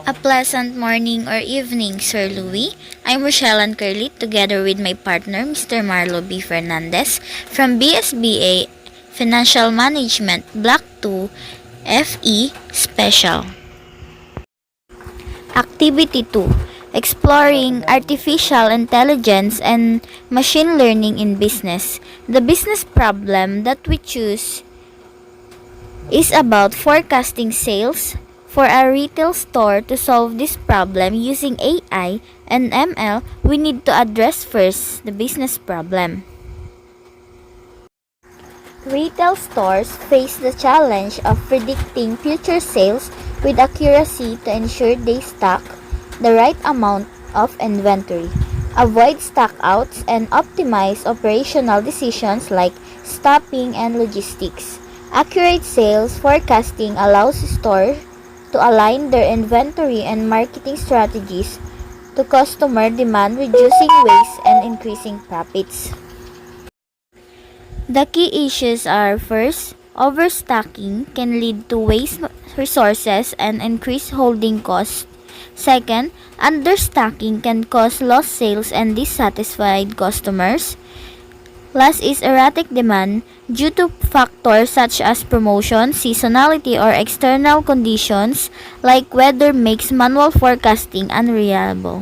A pleasant morning or evening, Sir Louis. I'm Rochelle Curlit together with my partner, Mr. Marlo B. Fernandez from BSBA Financial Management Block 2 FE Special. Activity 2. Exploring artificial intelligence and machine learning in business. The business problem that we choose is about forecasting sales. For a retail store to solve this problem using AI and ML, we need to address first the business problem. Retail stores face the challenge of predicting future sales with accuracy to ensure they stock the right amount of inventory, avoid stockouts, and optimize operational decisions like stocking and logistics. Accurate sales forecasting allows stores to align their inventory and marketing strategies to customer demand, reducing waste and increasing profits. The key issues are: first, overstocking can lead to waste resources and increased holding costs. Second, understocking can cause lost sales and dissatisfied customers. Last is erratic demand due to factors such as promotion, seasonality, or external conditions like weather makes manual forecasting unreliable.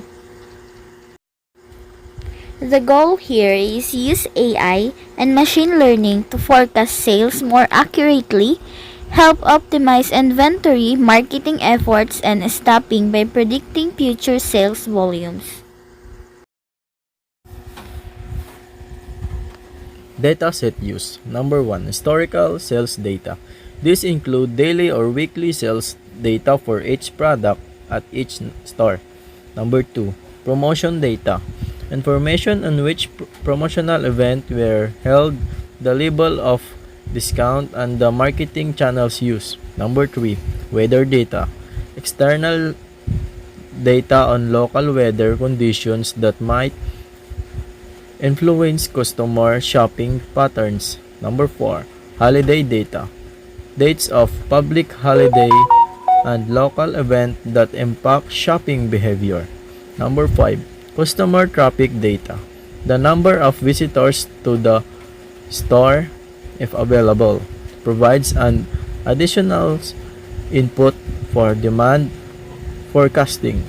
The goal here is use AI and machine learning to forecast sales more accurately, help optimize inventory, marketing efforts, and staffing by predicting future sales volumes. Dataset use. Number 1. Historical sales data. These include daily or weekly sales data for each product at each store. Number 2. Promotion data. Information on which promotional event were held, the level of discount, and the marketing channels used. Number 3. Weather data. External data on local weather conditions that might influence customer shopping patterns. Number 4. Holiday data. Dates of public holiday and local event that impact shopping behavior. Number 5. Customer traffic data. The number of visitors to the store, if available, provides an additional input for demand forecasting.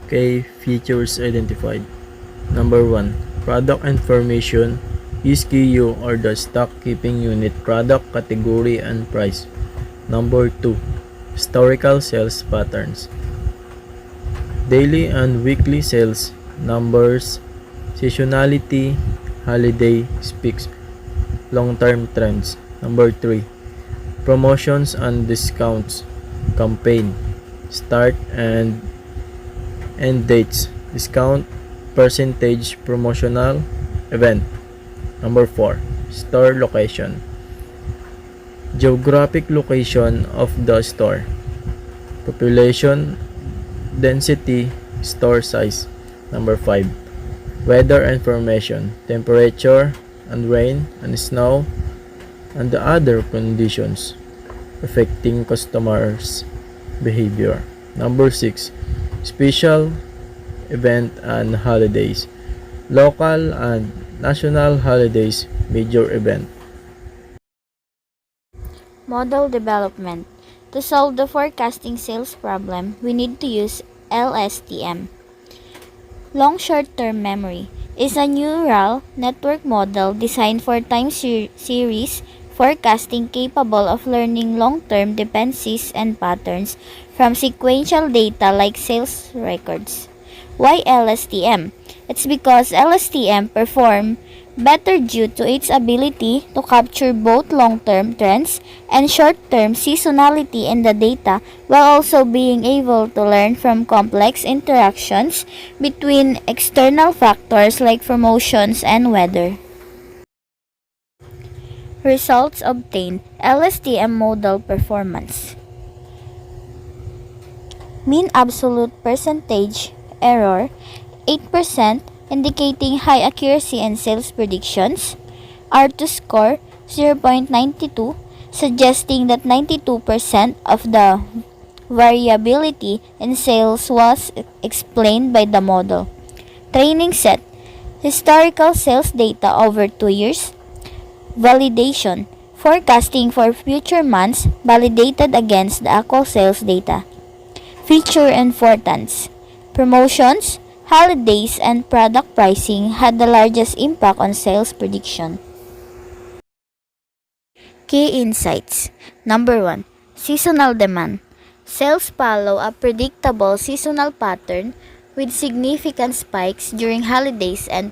Okay, features identified. Number 1. Product information, SKU or the stock keeping unit, product category and price. Number 2. Historical sales patterns. Daily and weekly sales numbers, seasonality, holiday speaks, long-term trends. Number 3. Promotions and discounts, campaign, start and end dates, discount, percentage, promotional, event. Number 4. Store location. Geographic location of the store. Population, density, store size. Number 5. Weather information. Temperature and rain and snow and the other conditions affecting customers' behavior. Number 6. Special event and holidays. Local and national holidays, major event. Model development. To solve the forecasting sales problem, we need to use LSTM. Long short-term memory is a neural network model designed for time series forecasting capable of learning long-term dependencies and patterns from sequential data like sales records. Why LSTM? It's because LSTM perform better due to its ability to capture both long-term trends and short-term seasonality in the data while also being able to learn from complex interactions between external factors like promotions and weather. Results obtained. LSTM model performance. Mean absolute percentage error 8%, indicating high accuracy in sales predictions. R2 score 0.92, suggesting that 92% of the variability in sales was explained by the model. Training set: historical sales data over 2 years. Validation: forecasting for future months validated against the actual sales data. Feature importance: promotions, holidays, and product pricing had the largest impact on sales prediction. Key insights. Number 1. Seasonal demand. Sales follow a predictable seasonal pattern with significant spikes during holidays and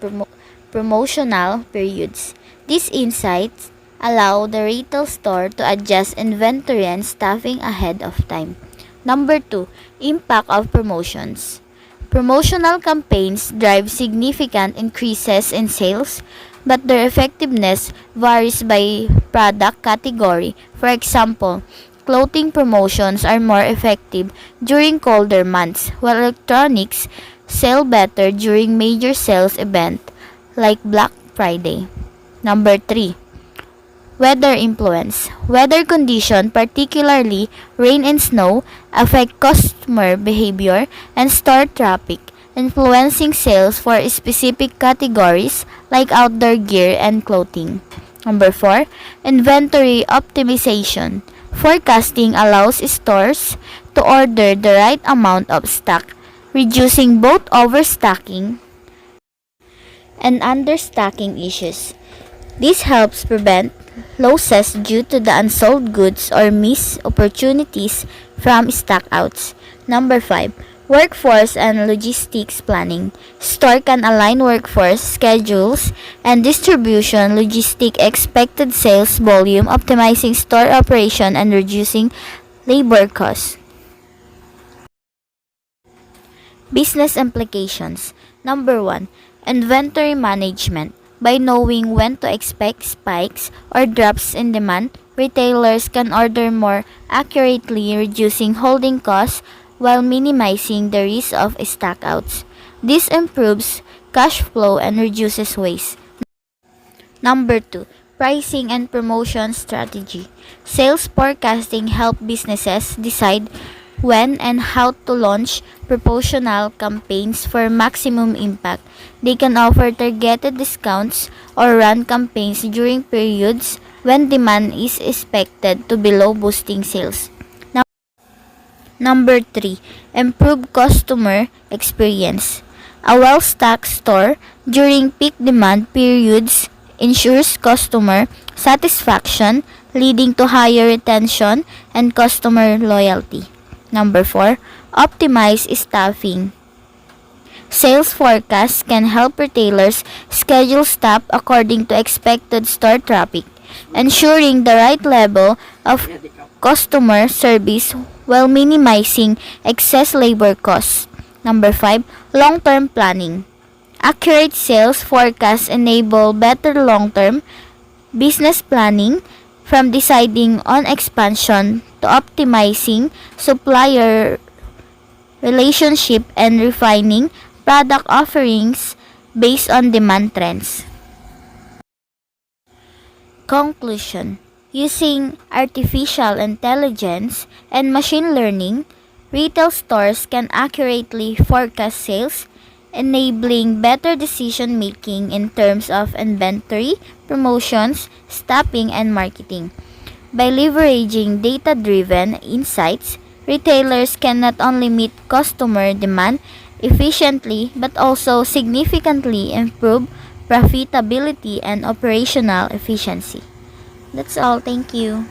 promotional periods. These insights allow the retail store to adjust inventory and staffing ahead of time. Number 2. Impact of promotions. Promotional campaigns drive significant increases in sales, but their effectiveness varies by product category. For example, clothing promotions are more effective during colder months, while electronics sell better during major sales events like Black Friday. Number 3. Weather influence. Weather conditions, particularly rain and snow, affect customer behavior and store traffic, influencing sales for specific categories like outdoor gear and clothing. Number 4. Inventory optimization. Forecasting allows stores to order the right amount of stock, reducing both overstocking and understocking issues. This helps prevent losses due to the unsold goods or missed opportunities from stockouts. Number 5. Workforce and logistics planning. Store can align workforce schedules and distribution logistic expected sales volume, optimizing store operation and reducing labor costs. Business implications. Number 1. Inventory management. By knowing when to expect spikes or drops in demand, retailers can order more accurately, reducing holding costs while minimizing the risk of stockouts. This improves cash flow and reduces waste. Number 2. Pricing and promotion strategy. Sales forecasting help businesses decide when and how to launch promotional campaigns for maximum impact. They can offer targeted discounts or run campaigns during periods when demand is expected to be low, boosting sales. Number 3. Improve customer experience. A well-stocked store during peak demand periods ensures customer satisfaction, leading to higher retention and customer loyalty. Number 4. Optimize staffing. Sales forecasts can help retailers schedule staff according to expected store traffic, ensuring the right level of customer service while minimizing excess labor costs. Number 5. Long-term planning. Accurate sales forecasts enable better long-term business planning, from deciding on expansion to optimizing supplier relationship and refining product offerings based on demand trends. Conclusion. Using artificial intelligence and machine learning, retail stores can accurately forecast sales, enabling better decision making in terms of inventory, promotions, staffing, and marketing. By leveraging data-driven insights, retailers can not only meet customer demand efficiently but also significantly improve profitability and operational efficiency. That's all. Thank you.